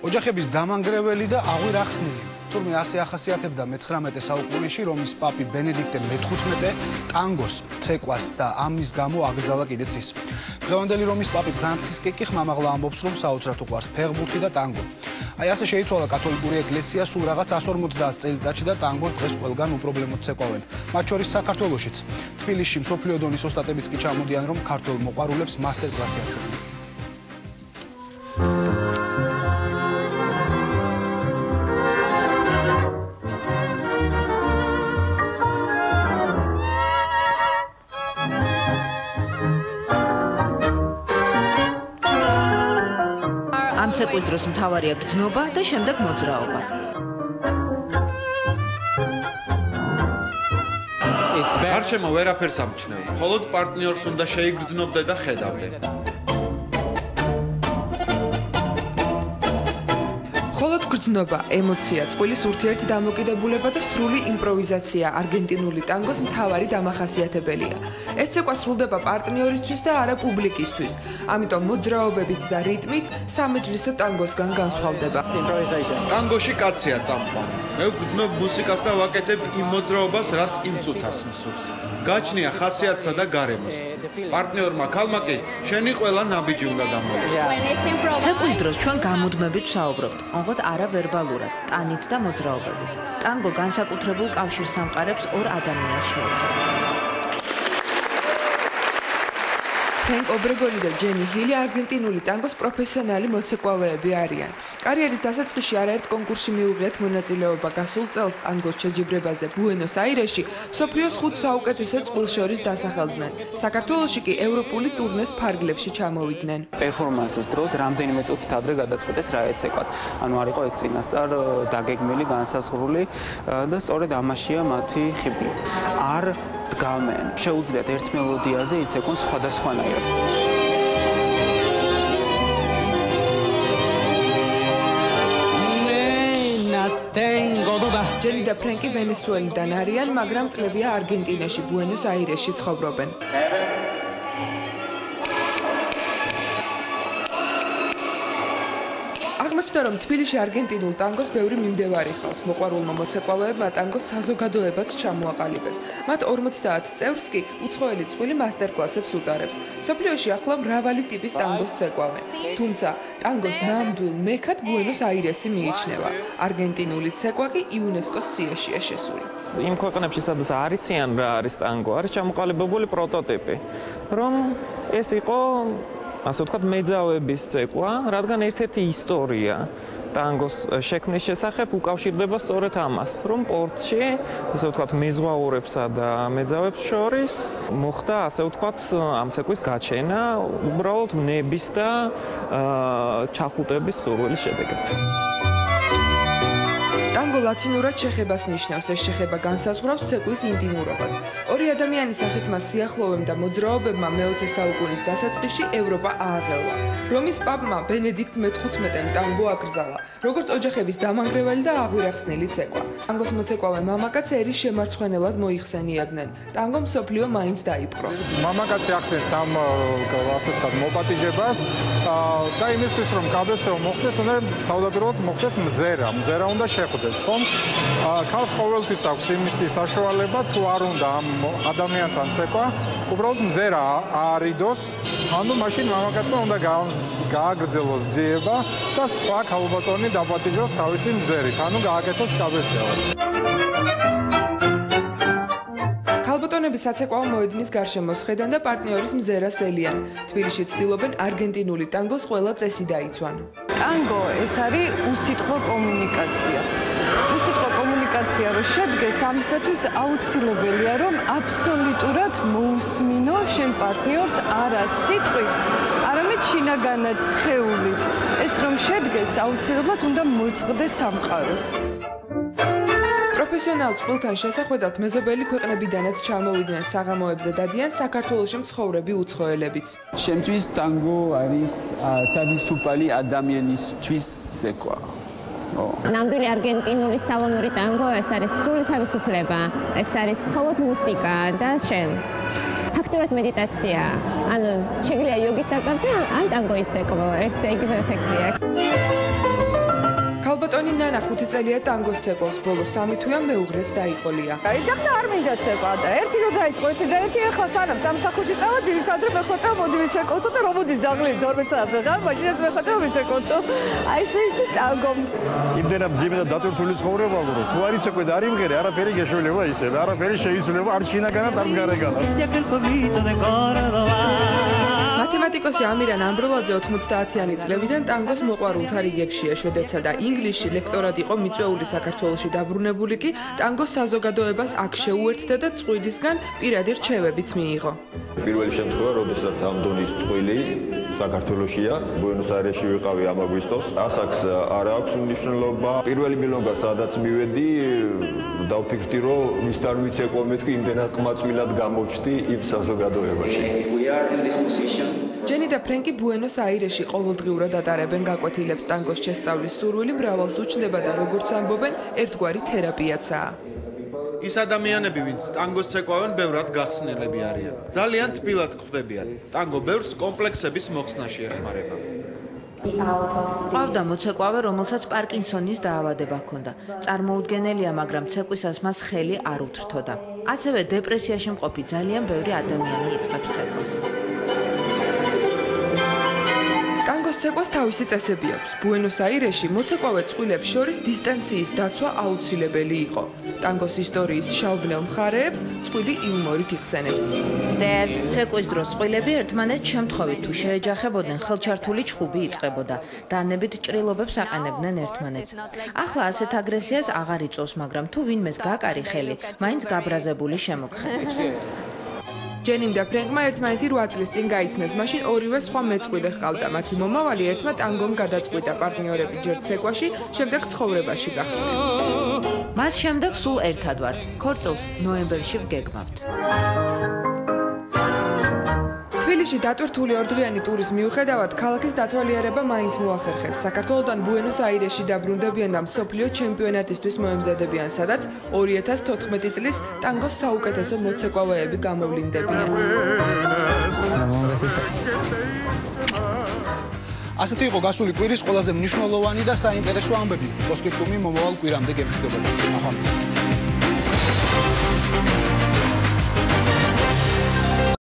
ოჯახების დამანგრეველი და აღვირახსნილი. თურმე ასე ახასიათებდა მე-19 საუკუნეში რომის პაპი ბენედიქტე მე-15 ტანგოს ცეკვას და ამის გამო აკრძალა კიდეც ის. დღევანდელი რომის პაპი ფრანცისკე კი ხმამაღლა ამბობს, რომ საოცრად უყვარს ფეხბურთი და ტანგო. აი ასე შეიცვალა კათოლიკური ეკლესია სულ რაღაც 150 წელიწადში და ტანგოს დღეს ყველგან უპრობლემოდ ცეკვავენ. მათ შორის საქართველოშიც. თბილისში მსოფლიო დონის ოსტატებიც კი ჩამოდიან, რომ ქართველ მოყვარულებს მასტერკლასი აჩვენებენ. ამ ცეკვის დროს მთავარია გრძნობა და შემდეგ მოძრაობა. გარშემო ვერაფერს ამჩნევ, მხოლოდ პარტნიორს უნდა შეიგრძნობდე და ხედავდე. მხოლოდ გრძნობა, ემოცია, წყვილის ურთიერთი დამოკიდებულება და სრული იმპროვიზაცია არგენტინული ტანგოს მთავარი დამახასიათებელია. ეს ცეკვა სრულდება პარტნიორისთვის და არა პუბლიკისთვის. ამიტომ მოძრაობებით და რიტმით სამეჯლისო ტანგოსგან განსხვავდება. ტანგოში კაცია წამყვანი. მე ვგრძნობ მუსიკას და ვაკეთებ იმ მოძრაობას, რაც იმ წუთას მსურს. გაჩნია ხასიათსა და გარემოს. პარტნიორმა ქალმა კი შენი ყველა ნაბიჯი უნდა გამოვიდეს. ცეკვის დროს ჩვენ გამუდმებით ვსაუბრობთ, ოღონდ არა ვერბალურად, ტანით და მოძრაობებით. ტანგო განსაკუთრებულ კავშირს ამყარებს ორ ადამიანს შორის. ფრენკ ობრეგონი და ჯენი ჰილი არგენტინული ტანგოს პროფესიონალი მოცეკვავეები არიან. კარიერის დასაწყისში არაერთ კონკურსში მიუღიათ მონაწილეობა გასულ წელს ტანგოს შეჯიბრებაზე ბუენოს-აირესში მსოფლიოს 5 საუკეთესო წყვილს შორის დასახელდნენ. საქართველოში კი ევროპული ტურნეს ფარგლებში ჩამოვიდნენ. პერფორმანსის დროს რამდენიმე წუთით ადრე გადაწყვეტეს რა ეცეკვათ. ანუ არ იყო ეს წინასწარ დაგეგმილი, განსაზღვრული და სწორედ ამაშია მათი ხიბლი. არ დგამენ. შეუძლიათ ერთ მელოდიაზე იცეკვონ სხვადასხვანაირად. ჯენი და ფრენკი ვენესუელიდან არიან, მაგრამ წლებია არგენტინაში, ბუენოს-აირესში ცხოვრობენ. აღმოჩნდა, რომ თბილისში არგენტინულ ტანგოს ბევრი მიმდევარი ჰყავს. მოყვარულმა მოცეკვავეებმა ტანგოს საზოგადოებაც ჩამოაყალიბეს. მათ 50 წევრს კი უცხოელი წყვილი მასტერკლასებს უტარებს. მსოფლიოში ახლა მრავალი ტიპის ტანგოს ცეკვავენ. თუმცა ტანგოს ნამდვილ მექად ბუენოს-აირესი მიიჩნევა. არგენტინული ცეკვა კი იუნესკოს სიაშია შესული. იმ ქვეყნებში, სადაც არ იციან რა არის ტანგო, არის ჩამოყალიბებული პროტოტიპი, რომ ეს იყო ასე ვთქვათ, მეძავების ცეკვა, რადგან ერთ-ერთი ისტორია ტანგოს შექმნის შესახებ უკავშირდება სწორედ ამას, რომ პორტში, ასე ვთქვათ, მეზღვაურებსა და მეძავებს შორის მოხდა, ასე ვთქვათ, ამ ცეკვის გაჩენა, უბრალოდ ვნების და ჩახუტების სურვილის შედეგად. ტანგო ლათინურად შეხებას ნიშნავს, ეს შეხება განსაზღვრავს ცეკვის ინტიმურობას. ორი ადამიანის ასეთმა სიახლოვემ და მოძრაობებმა მე-20 საუკუნის დასაწყისში ევროპა ააღელვა. რომის პაპმა ბენედიქტ მე-15-მ ტანგო აკრძალა, როგორც ოჯახების დამანგრეველი და აღვირახსნილი ცეკვა. ტანგოს მოცეკვავე მამაკაცი ერის შემარცხვენელად მოიხსენიებდნენ. ტანგო მსოფლიო მაინც დაიპყრო. მამაკაცი ახდენს ამ ასე ვთქვათ მოპატიჟებას და იმისთვის რომ კაბესეო მოხდეს, უნდა თავდაპირველად მოხდეს მზერა. მზერა უნდა შეხვდეს. ქალს ყოველთვის აქვს იმისი საშუალება თუ არ უნდა ამ ადამიანთან ცეკვა, უბრალოდ მზერა არიდოს, ანუ მაშინ მამაკაცმა უნდა გააგრძელოს ძიება და სხვა ქალბატონი დაპატიჟოს თავისი მზერით, ანუ გააკეთოს კაბესეო. ქალბატონები საცეკვაო მოედნის გარშემო სხედან და პარტნიორის მზერას ელიან. თბილისში ცდილობენ არგენტინული ტანგოს ყველა წესი დაიცვან. ტანგო ეს არის უსიტყვო კომუნიკაცია. უსიტყვო კომუნიკაცია რო შედგეს, ამისათვის აუცილებელია რომ აბსოლუტურად მოусმინო შენ პარტნიორს არა სიტყვით, არამედ შინაგანად სხეულით. ეს რომ შედგეს, აუცილებლად უნდა მოწყდეს სამყაროს. პროფესიონალ წყვილთან შესახვედრად მეზობელი ქვეყნებიდანაც ჩამოვიდნენ საღამოებზე დადიან საქართველოში მცხოვრები უცხოელებიც. ჩემთვის ტანგო არის თავისუფალი ადამიანისთვის ცეკვა. ნამდვილი არგენტინული სალონური ტანგო ეს არის სრული თავისუფლება, ეს არის მხოლოდ მუსიკა და შენ. ფაქტურად მედიტაცია. ანუ შეგვიძლია იოგით დაკავდე, ან ტანგოით ცეკვო, ერთ და იგივე ეფექტი აქვს. დიანა 5 წელია ტანგოს ცეკვავს, ბოლოს 3 თვეა მეუღლეც დაიყოლია. ეძახდა არ მინდა ცეკვა და ერთი რო დაიწყო ერთი და ერთი ახლა სანამ სამსახურში წავა ძირითადად მე ხოწა მოდი ვიცეკოთო და რომოდის დაღლილი 12 საათზე ხარ მაშინაც მე ხოწა ვიცეკოთო აი ეს იცის ტანგო იმდენად ძიმე და დატვირთული ცხოვრება ვრო თუ არის ცეკვე და არ იმღერე არაფერი გეშველება ისე არაფერი შეიცვლება არ შინაგანად არც გარეგანად მათემატიკოსი ამირან ამბროლაძე 90-იანი წლებიდან ტანგოს მოყვარულთა რიგებშია. შვედეთსა და ინგლისში ლექტორად იყო მიწვეული საქართველოში დაბრუნებული კი ტანგოს საზოგადოებას აქ შეუერთდა და წყვილისგან პირადი რჩევებიც მიიღო. პირველი შემთხვევა, როდესაც ამ დონის წყვილი საქართველოშია, ბუენოს-აირესში ვიყავი ამ აგვისტოს. ასაკს არ აქვს მნიშვნელობა. პირველი მილონგა სადაც მივედი, დავფიქრდი, რომ ვის თან ვიცეკვო მეთქი იმდენად ყმაწვილად გამოჩდი იმ საზოგადოებაში. ჯენი და ფრენკი ბუენოს-აირესში ყოველდღიურად ატარებენ გაკვეთილებს ტანგოს შესწავლის სურვილი მრავალს უჩნდება და როგორც ამბობენ, ერთგვარი თერაპიაცაა. ის ადამიანები, ვინც ტანგოს ცეკვავენ, ბევრად გახსნილები არიან. ძალიან თბილად გვხვდებიან. ტანგო ბევრს კომპლექსების მოხსნაში ეხმარება. ყავდა მოცეკვავე, რომელსაც პარკინსონის დაავადება ჰქონდა. წარმოუდგენელია, მაგრამ ცეკვისას მას ხელი არ უთრთოდა. ასევე დეპრესიაში მყოფი ძალიან ბევრი ადამიანი იწყებს ცეკვას. ტანგოს ცეკვას თავისი წესები აქვს. ბუენოს-აირესში მოცეკვავე წყვილებს შორის დისტანციის დაცვა აუცილებელი იყო. ტანგოს ისტორიის შავბნელ მხარეებს წყვილი იუმორით იხსენებს. ცეკვის დროს წყვილები ერთმანეთს შემთხვევით თუ შეეჯახებოდნენ, ხელჩართული ჩხუბი იწყებოდა. დანებით ჭრილობებს აყენებდნენ ერთმანეთს. ახლა ასეთ აგრესიას აღარ იწვევს, მაგრამ თუ ვინმეს გაკარი ხელი, მაინც გაბრაზებული შემოგხებებს. ჯენიმ და ფრენკმა ერთმანეთი 8 წლის წინ გაიცნეს, მაშინ ორივე სხვა მეწყვილე ჰყავდა. მათი მომავალი ერთმა ტანგომ გადაწყვიტა, პარტნიორები ჯერ ცეკვაში, შემდეგ ცხოვრებაში გახდნენ. მას შემდეგ სულ ერთად ვართ. ქორწილს ნოემბერში ვგეგმავთ. თბილისში დატვირთული ორდღიანი ტურის მიუხედავად, ქალაქის დათვალიერება მაინც მოახერხეს. საქართველოდან ბუენოს-აირესში დაბრუნდებიან და მსოფლიო ჩემპიონატისთვის მოემზადებიან, სადაც 2014 წლის ტანგოს საუკეთესო მოცეკვავეები გამოვლინდებიან. ასეთი იყო გასული კვირის ყველაზე მნიშვნელოვანი და საინტერესო ამბები. პოსტსკრიპტუმი მომავალ კვირამდე გემშვიდობებით. ახალ